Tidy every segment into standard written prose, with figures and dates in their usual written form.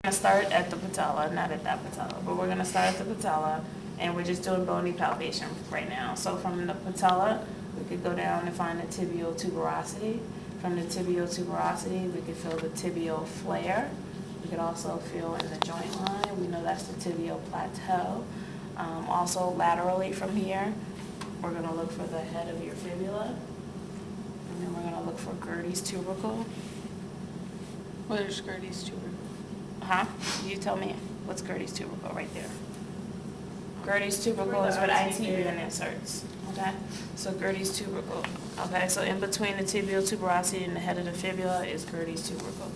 We're going to start at the patella, not at that patella, but we're going to start at the patella, and we're just doing bony palpation right now. So from the patella, we could go down and find the tibial tuberosity. From the tibial tuberosity, we could feel the tibial flare. We could also feel in the joint line. We know that's the tibial plateau. Also laterally from here, we're going to look for the head of your fibula, and then we're going to look for Gerdy's tubercle. What is Gerdy's tubercle? Huh? You tell me. What's Gerdy's tubercle right there? Gerdy's tubercle is what IT band inserts. Okay? So Gerdy's tubercle. Okay? So in between the tibial tuberosity and the head of the fibula is Gerdy's tubercle.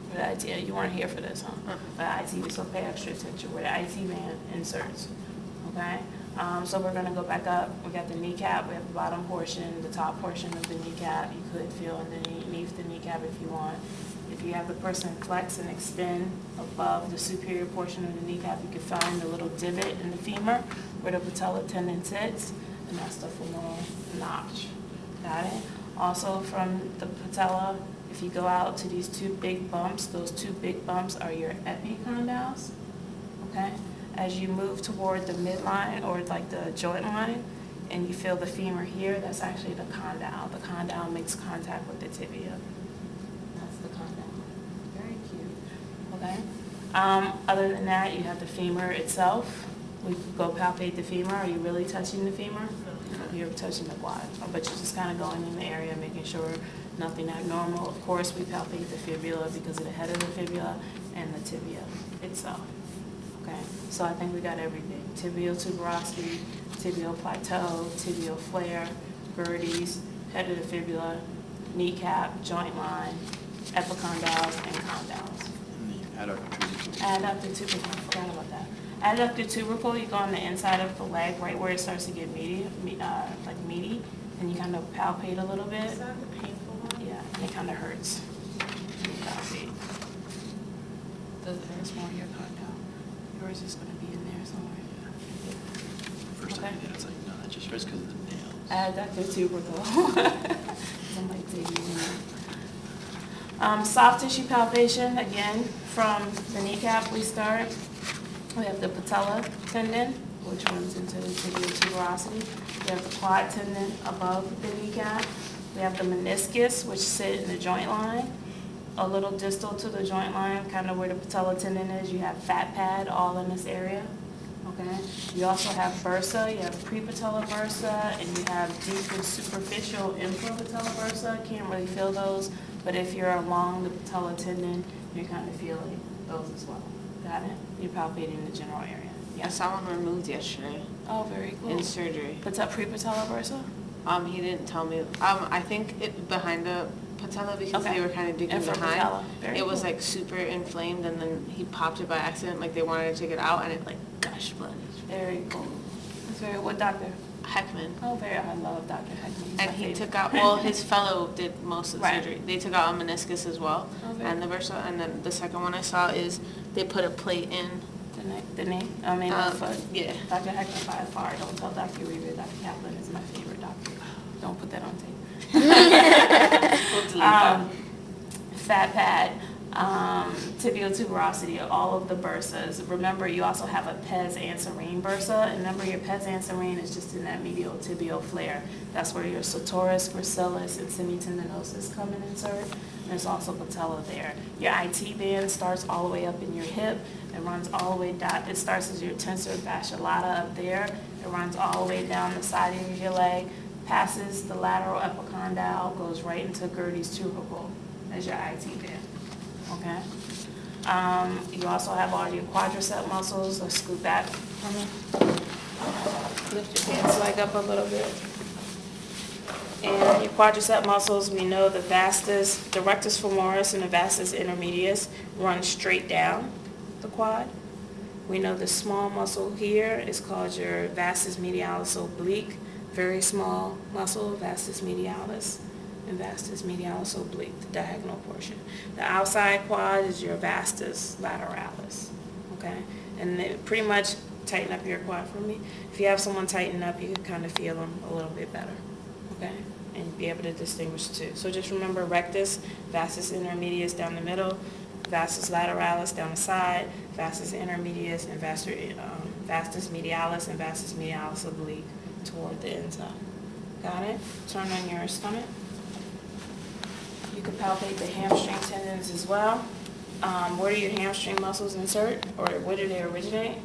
Where the IT, you weren't here for this, huh? But IT, so pay extra attention where the IT band inserts. Okay? So we're going to go back up. We got the kneecap. We have the bottom portion, the top portion of the kneecap. You could feel underneath the kneecap if you want. If you have the person flex and extend above the superior portion of the kneecap, you can find the little divot in the femur where the patella tendon sits, and that's the femoral notch. Got it? Also from the patella, if you go out to these two big bumps, those two big bumps are your epicondyles. Okay? As you move toward the midline or like the joint line, and you feel the femur here, that's actually the condyle. The condyle makes contact with the tibia. That's the condyle. Very cute. Okay? Other than that, you have the femur itself. We could go palpate the femur. Are you really touching the femur? You're touching the quad. But you're just kind of going in the area, making sure nothing abnormal. Of course, we palpate the fibula because of the head of the fibula and the tibia itself. Okay, so I think we got everything. Tibial tuberosity, tibial plateau, tibial flare, Gerdy's, head of the fibula, kneecap, joint line, epicondyles, and condyles. And the adductor tubercle. Adductor tubercle, I forgot about that. Adductor tubercle, you go on the inside of the leg, right where it starts to get meaty, and you kind of palpate a little bit. Is that the painful one? Yeah, and it kind of hurts. You palpate. Does it hurt more your condyle? Yours is going to be in there somewhere. First Okay. time I did it, it's like, no, that just hurts because of the nails. Adductor tubercle. Somebody take you in. Soft tissue palpation, again, from the kneecap we start. We have the patella tendon, which runs into the tibial tuberosity. We have the quad tendon above the kneecap. We have the meniscus, which sit in the joint line. A little distal to the joint line, kind of where the patella tendon is. You have fat pad all in this area. Okay. You also have bursa. You have prepatellar bursa, and you have deep and superficial infrapatellar bursa. Can't really feel those, but if you're along the patella tendon, you're kind of feeling those as well. Got it? You're palpating the general area. I saw one removed yesterday Oh, very cool. in surgery. Prepatellar bursa? He didn't tell me. I think it behind the patella because Okay. they were kind of digging behind. Infrapatella. Very It was cool. like super inflamed, and then he popped it by accident. Like they wanted to take it out, and it like gushed blood. Very cool. That's very, what doctor? Heckman. Oh, I love Dr. Heckman. He's And my he favorite. took out, well, his fellow did most of the Right. surgery. They took out a meniscus as well, Oh, very and the bursa. And then the second one I saw is they put a plate in. The knee? I mean, the foot? Yeah. Dr. Heckman by far. Don't tell Dr. Reaver. Dr. Kaplan is my favorite doctor. Don't put that on tape. We'll delete that. Fat pad, tibial tuberosity, all of the bursas. Remember, you also have a pes anserine bursa. And remember, your pes anserine is just in that medial tibial flare. That's where your sartorius, gracilis, and semitendinosus come and insert. And there's also patella there. Your IT band starts all the way up in your hip. It runs all the way down. It starts as your tensor fasciolata up there. It runs all the way down the side of your leg, passes the lateral epicondyle, goes right into Gerdy's tubercle as your IT band. Okay? You also have all your quadricep muscles. Let's scoot back from me. Lift your pants leg up a little bit. And your quadricep muscles, we know the vastus, the rectus femoris and the vastus intermedius run straight down the quad. We know the small muscle here is called your vastus medialis oblique, very small muscle, vastus medialis, and vastus medialis oblique, the diagonal portion. The outside quad is your vastus lateralis, okay? And then pretty much tighten up your quad for me. If you have someone tighten up, you can kind of feel them a little bit better, okay? And be able to distinguish the two. So just remember rectus, vastus intermedius down the middle, vastus lateralis down the side, vastus intermedius, and vastus medialis and vastus medialis oblique toward the inside. Got it? Turn on your stomach. You can palpate the hamstring tendons as well. Where do your hamstring muscles insert, or where do they originate?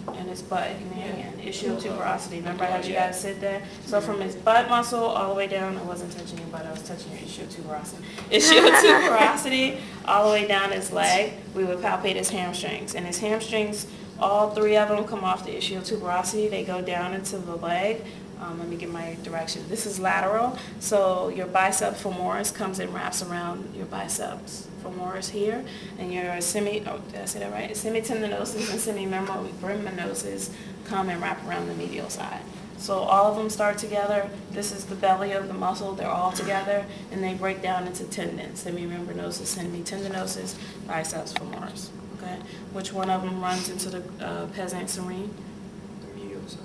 In his butt and hand, ischial tuberosity. Remember I had you guys sit there? So from his butt muscle all the way down, I wasn't touching your butt, I was touching your ischial tuberosity. Ischial tuberosity all the way down his leg, we would palpate his hamstrings. And his hamstrings, all three of them come off the ischial tuberosity. They go down into the leg. Let me get my direction. This is lateral, so your bicep femoris comes and wraps around your biceps femoris here, and your did I say that right? Semitendinosus and semimembranosus come and wrap around the medial side. So all of them start together. This is the belly of the muscle. They're all together, and they break down into tendons. Semimembranosus, semitendinosus, biceps femoris. Okay, which one of them runs into the peasant serine? The medial side.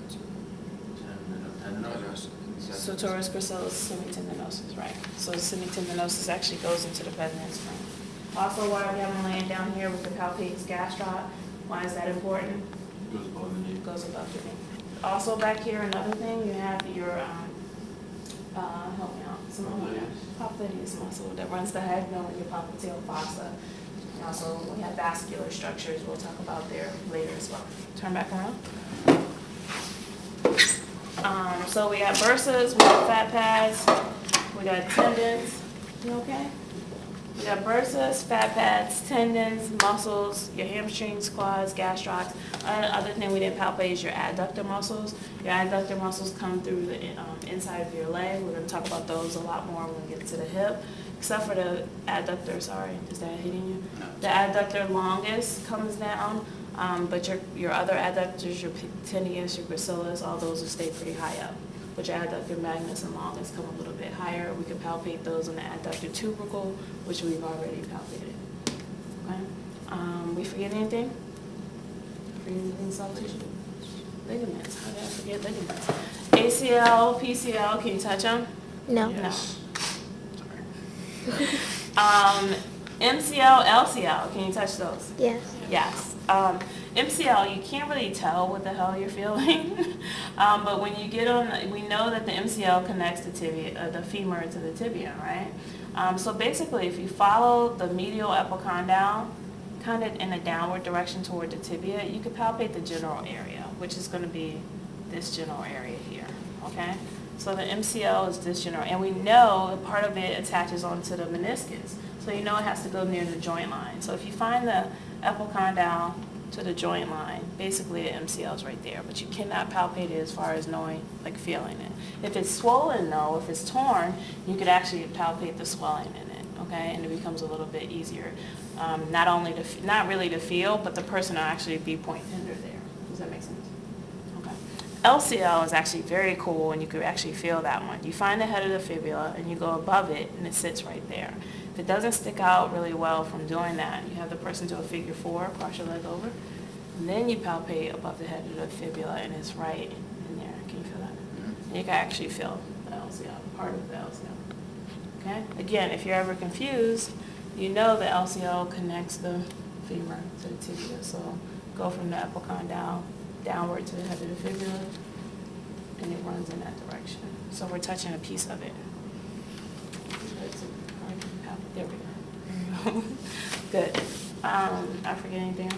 Sartorius gracilis semitendinosus, right. So the semitendinosus actually goes into the peasant serine. Also, while we have him laying down here, we can palpate his gastroc. Why is that important? Goes above the knee. Goes above the knee. Also back here, another thing, you have your, help me out, popliteus muscle that runs the diagonal in your popliteal fossa. And also, we have vascular structures we'll talk about there later as well. Turn back around. So we got bursas, we got fat pads, we got tendons. You okay? We got bursas, fat pads, tendons, muscles, your hamstrings, quads, gastrocs. Other thing we didn't palpate is your adductor muscles. Your adductor muscles come through the inside of your leg. We're going to talk about those a lot more when we get to the hip. Except for the adductor, sorry, is that hitting you? No. The adductor longus comes down, but your other adductors, your tibius, your gracilis, all those will stay pretty high up. But your adductor magnus and longus come a little bit higher. We can palpate those in the adductor tubercle, which we've already palpated. Okay? We forget anything? Forget anything, soft tissue? Ligaments. How did I forget ligaments? ACL, PCL, can you touch them? No. Yes. Sorry. MCL, LCL, can you touch those? Yes. Yes. MCL, you can't really tell what the hell you're feeling, but when you get on, we know that the MCL connects the tibia, the femur to the tibia, right? So basically, if you follow the medial epicondyle, kind of in a downward direction toward the tibia, you can palpate the general area, which is going to be this general area here, okay? So the MCL is this general, and we know part of it attaches onto the meniscus. So you know it has to go near the joint line. So if you find the epicondyle to the joint line, basically the MCL is right there, but you cannot palpate it as far as knowing, like feeling it. If it's swollen though, if it's torn, you could actually palpate the swelling in it, okay? And it becomes a little bit easier. Not really to feel, but the person will actually be point tender there. Does that make sense? LCL is actually very cool, and you could actually feel that one. You find the head of the fibula, and you go above it, and it sits right there. If it doesn't stick out really well from doing that, you have the person do a figure 4, cross your leg over, and then you palpate above the head of the fibula, and it's right in there. Can you feel that? And you can actually feel the LCL, part of the LCL. Okay? Again, if you're ever confused, you know the LCL connects the femur to the tibia, so go from the epicondyle downward to the head of the fibula, and it runs in that direction. So we're touching a piece of it. There we go. Good. I forget anything